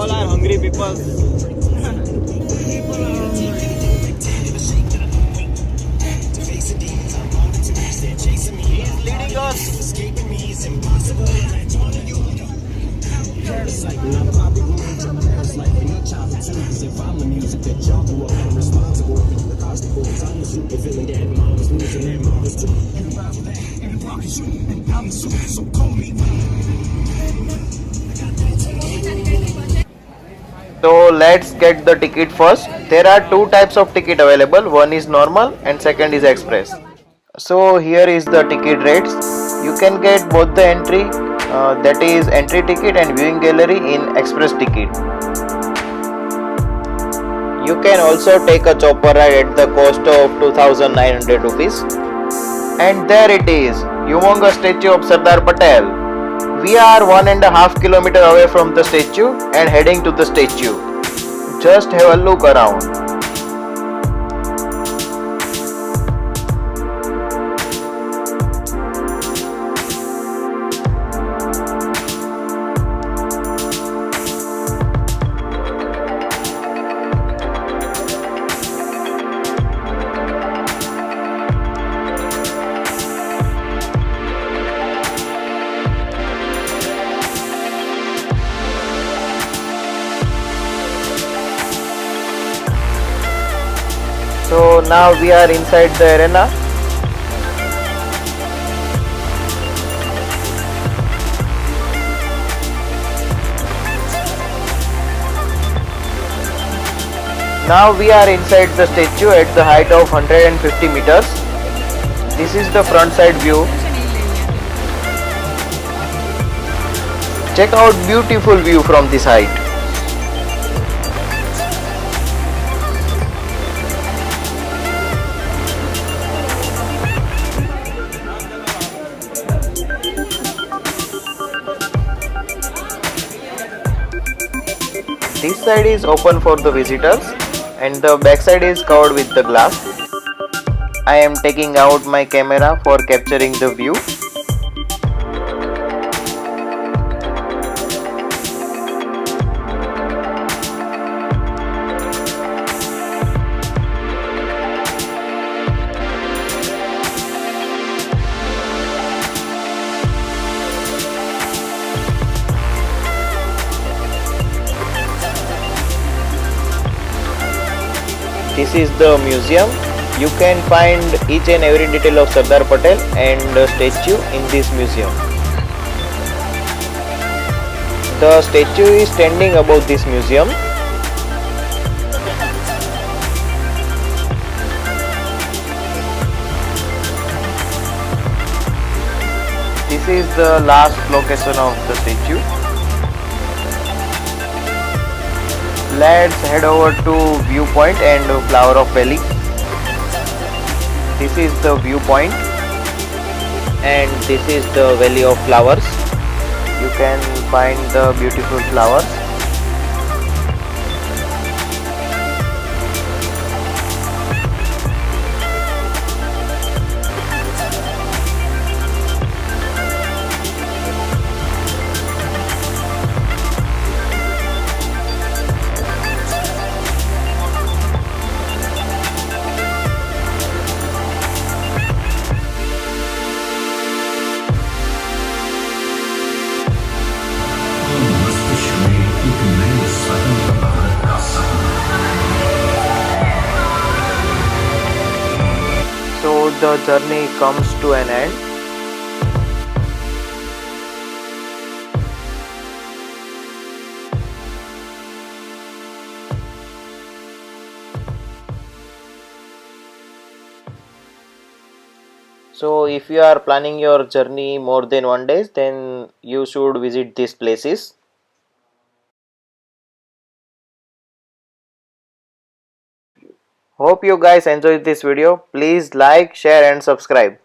all are hungry people. He's leading us. So let's get the ticket first. There are two types of ticket available. One is normal and second is express. So here is the ticket rates. You can get both the entry, that is entry ticket and viewing gallery in express ticket. You can also take a chopper ride at the cost of 2900 rupees. And there it is, humongous statue of Sardar Patel. We are 1.5 kilometers away from the statue and heading to the statue. Just have a look around. So now we are inside the arena. Now we are inside the statue at the height of 150 meters. This is the front side view. Check out beautiful view from this height. This side is open for the visitors and the back side is covered with the glass. I am taking out my camera for capturing the view. This is the museum. You can find each and every detail of Sardar Patel and statue in this museum. The statue is standing above this museum. This is the last location of the statue. Let's head over to viewpoint and flower of valley. This is the viewpoint and this is the valley of flowers. You can find the beautiful flowers. So the journey comes to an end. So if you are planning your journey more than 1 day, then you should visit these places. Hope you guys enjoyed this video. Please like, share and subscribe.